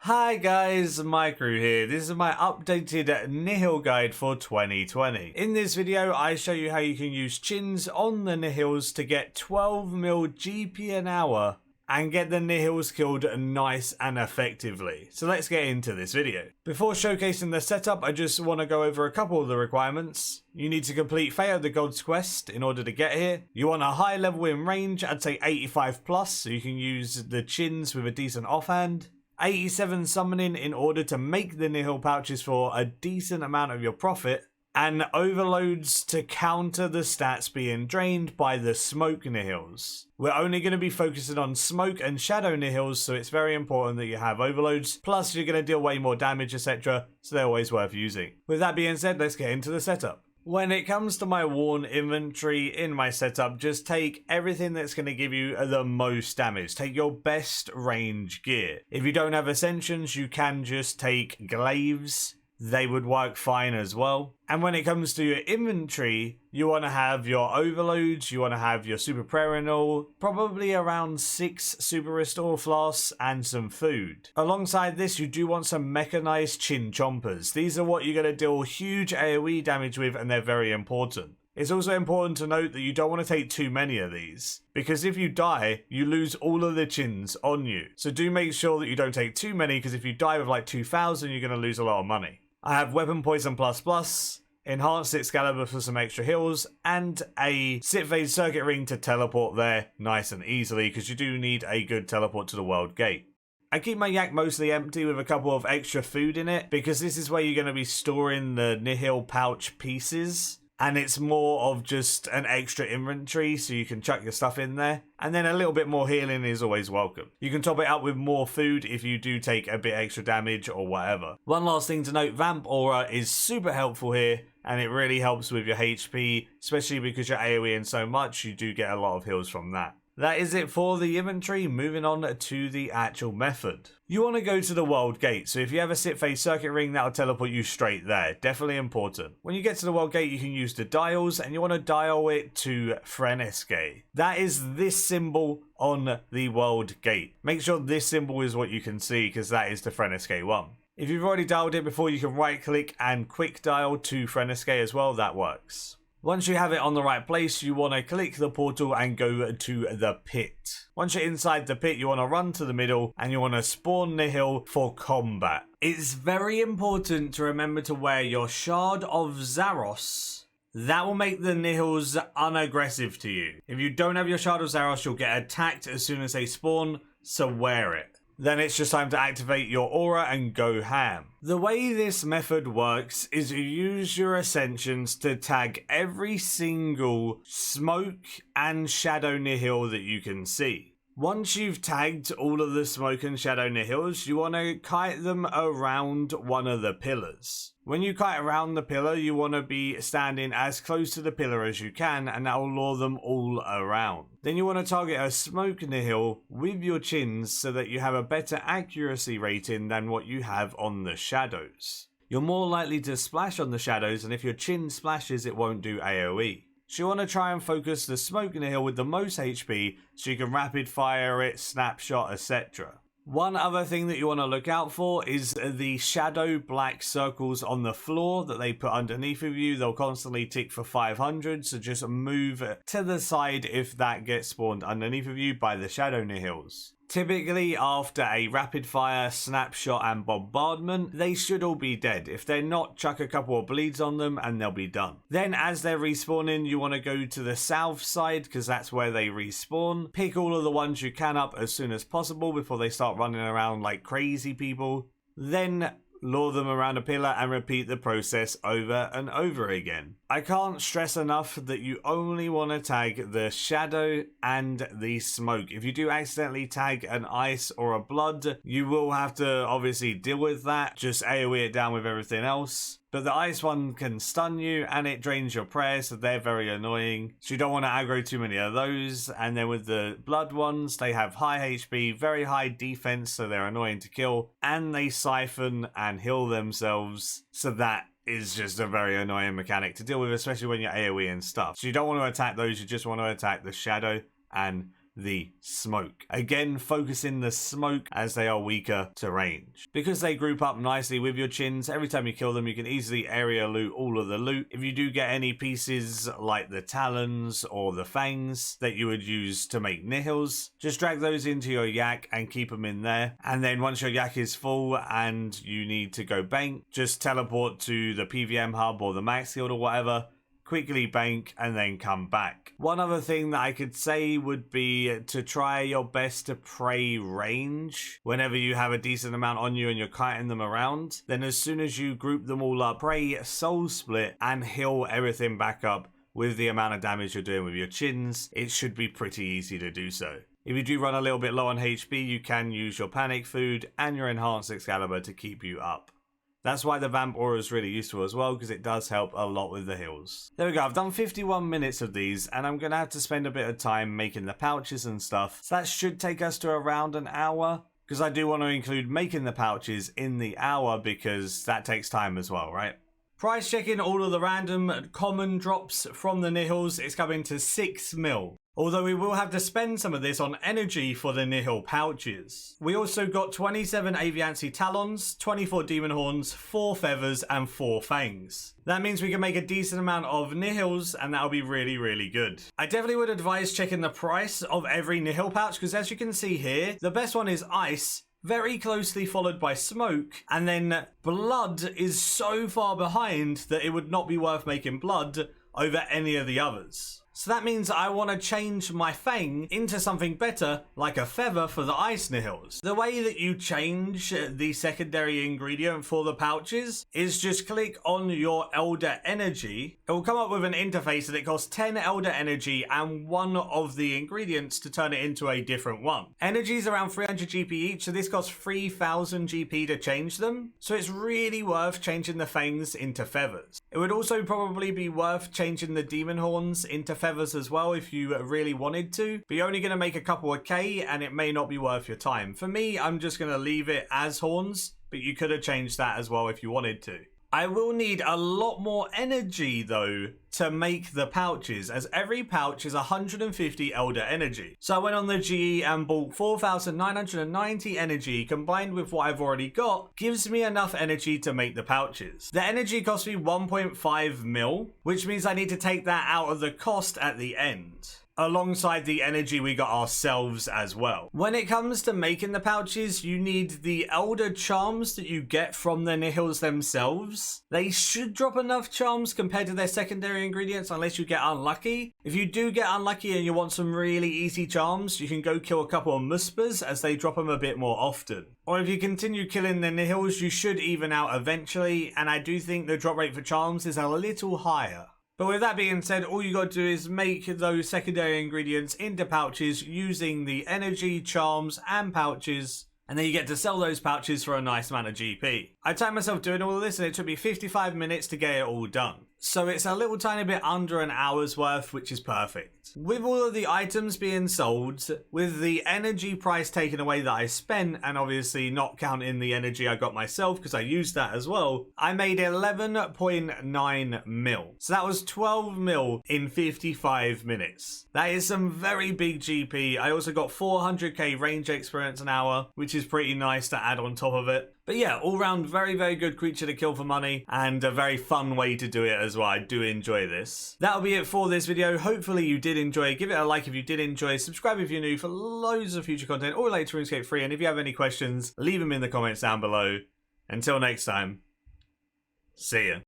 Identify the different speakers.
Speaker 1: Hi guys, Maikeru here. This is my updated Nihil guide for 2020. In this video, I show you how you can use chins on the Nihils to get 12 mil GP an hour and get the Nihils killed nice and effectively. So let's get into this video. Before showcasing the setup, I just want to go over a couple of the requirements. You need to complete Fate of the Gods quest in order to get here. You want a high level in range, I'd say 85 plus, so you can use the chins with a decent offhand. 87 summoning in order to make the Nihil pouches for a decent amount of your profit, and overloads to counter the stats being drained by the smoke Nihils. We're only going to be focusing on smoke and shadow Nihils, so it's very important that you have overloads, plus you're going to deal way more damage, etc, so they're always worth using. With that being said, let's get into the setup. When it comes to my worn inventory in my setup, just take everything that's going to give you the most damage. Take your best range gear. If you don't have Ascensions, you can just take Glaives. They would work fine as well. And when it comes to your inventory, you want to have your overloads, you want to have your super perennial, probably around 6 super restore flasks and some food. Alongside this, you do want some mechanized Chinchompas. These are what you're going to deal huge AoE damage with, and they're very important. It's also important to note that you don't want to take too many of these, because if you die, you lose all of the chins on you. So do make sure that you don't take too many, because if you die with like 2,000, you're going to lose a lot of money. I have Weapon Poison ++, Enhanced Excalibur for some extra heals, and a Sitphase Circuit Ring to teleport there nice and easily, because you do need a good teleport to the World Gate. I keep my yak mostly empty with a couple of extra food in it, because this is where you're going to be storing the Nihil pouch pieces. And it's more of just an extra inventory, so you can chuck your stuff in there. And then a little bit more healing is always welcome. You can top it up with more food if you do take a bit extra damage or whatever. One last thing to note, Vamp Aura is super helpful here, and it really helps with your HP, especially because you're AoEing so much, you do get a lot of heals from that. That is it for the inventory. Moving on to the actual method. You want to go to the World Gate, so if you have a Sitphase Circuit Ring, that'll teleport you straight there. Definitely important. When you get to the World Gate, you can use the dials, and you want to dial it to Runescape. That is this symbol on the World Gate. Make sure this symbol is what you can see, because that is the Runescape one. If you've already dialed it before, you can right click and quick dial to Runescape as well. That works. Once you have it on the right place, you want to click the portal and go to the pit. Once you're inside the pit, you want to run to the middle and you want to spawn Nihil for combat. It's very important to remember to wear your Shard of Zaros. That will make the Nihils unaggressive to you. If you don't have your Shard of Zaros, you'll get attacked as soon as they spawn, so wear it. Then it's just time to activate your aura and go ham. The way this method works is you use your Ascensions to tag every single smoke and shadow Nihil that you can see. Once you've tagged all of the smoke and shadow Nihils, you want to kite them around one of the pillars. When you kite around the pillar, you want to be standing as close to the pillar as you can, and that will lure them all around. Then you want to target a smoke Nihil with your chins so that you have a better accuracy rating than what you have on the shadows. You're more likely to splash on the shadows, and if your chin splashes, it won't do AoE. So you want to try and focus the smoke Nihil with the most HP so you can rapid fire it, snapshot, etc. One other thing that you want to look out for is the shadow black circles on the floor that they put underneath of you. They'll constantly tick for 500, so just move to the side if that gets spawned underneath of you by the shadow Nihils. Typically, after a rapid fire, snapshot and bombardment, they should all be dead. If they're not, chuck a couple of bleeds on them and they'll be done. Then as they're respawning, you want to go to the south side because that's where they respawn. Pick all of the ones you can up as soon as possible before they start running around like crazy people. Then lure them around a pillar and repeat the process over and over again. I can't stress enough that you only want to tag the shadow and the smoke. If you do accidentally tag an ice or a blood, you will have to obviously deal with that. Just AoE it down with everything else. But the ice one can stun you and it drains your prayers, so they're very annoying. So you don't want to aggro too many of those. And then with the blood ones, they have high HP, very high defense, so they're annoying to kill. And they siphon and heal themselves, so that is just a very annoying mechanic to deal with, especially when you're AoE and stuff. So you don't want to attack those, you just want to attack the shadow and the smoke. Again, focusing the smoke as they are weaker to range. Because they group up nicely with your chins, every time you kill them, you can easily area loot all of the loot. If you do get any pieces like the talons or the fangs that you would use to make Nihils, just drag those into your yak and keep them in there. And then once your yak is full and you need to go bank, just teleport to the PVM hub or the max guild or whatever, quickly bank and then come back. One other thing that I could say would be to try your best to pray range. Whenever you have a decent amount on you and you're kiting them around, then as soon as you group them all up, pray soul split and heal everything back up with the amount of damage you're doing with your chins. It should be pretty easy to do so. If you do run a little bit low on HP, you can use your panic food and your enhanced Excalibur to keep you up. That's why the Vamp Aura is really useful as well, because it does help a lot with the heals. There we go, I've done 51 minutes of these, and I'm going to have to spend a bit of time making the pouches and stuff. So that should take us to around an hour, because I do want to include making the pouches in the hour, because that takes time as well, right? Price checking all of the random common drops from the Nihils, it's coming to 6 mil. Although we will have to spend some of this on energy for the Nihil pouches. We also got 27 Aviancy Talons, 24 Demon Horns, 4 Feathers and 4 Fangs. That means we can make a decent amount of Nihils and that'll be really, really good. I definitely would advise checking the price of every Nihil pouch because as you can see here, the best one is Ice, very closely followed by Smoke, and then Blood is so far behind that it would not be worth making Blood over any of the others. So that means I want to change my Fang into something better, like a Feather for the Ice Nihils. The way that you change the secondary ingredient for the pouches is just click on your Elder Energy. It will come up with an interface that it costs 10 Elder Energy and one of the ingredients to turn it into a different one. Energy is around 300 GP each, so this costs 3000 GP to change them. So it's really worth changing the Fangs into Feathers. It would also probably be worth changing the Demon Horns into Feathers as well if you really wanted to, but you're only going to make a couple of K and it may not be worth your time. For me, I'm just going to leave it as Horns, but you could have changed that as well if you wanted to. I will need a lot more energy though to make the pouches, as every pouch is 150 Elder Energy. So I went on the GE and bought 4,990 energy combined with what I've already got gives me enough energy to make the pouches. The energy cost me 1.5 mil, which means I need to take that out of the cost at the end, alongside the energy we got ourselves as well. When it comes to making the pouches, you need the Elder Charms that you get from the Nihils themselves. They should drop enough charms compared to their secondary ingredients unless you get unlucky. If you do get unlucky and you want some really easy charms, you can go kill a couple of Muspas as they drop them a bit more often. Or if you continue killing the Nihils, you should even out eventually, and I do think the drop rate for charms is a little higher. But with that being said, all you got to do is make those secondary ingredients into pouches using the energy, charms, and pouches, and then you get to sell those pouches for a nice amount of GP. I timed myself doing all of this and it took me 55 minutes to get it all done. So it's a little tiny bit under an hour's worth, which is perfect. With all of the items being sold, with the energy price taken away that I spent, and obviously not counting the energy I got myself because I used that as well, I made 11.9 mil. So that was 12 mil in 55 minutes. That is some very big GP. I also got 400k range experience an hour, which is pretty nice to add on top of it. But yeah, all round very, very good creature to kill for money and a very fun way to do it as well. I do enjoy this. That'll be it for this video. Hopefully you did enjoy. Give it a like if you did enjoy. Subscribe if you're new for loads of future content all related to RuneScape 3. And if you have any questions, leave them in the comments down below. Until next time, see ya.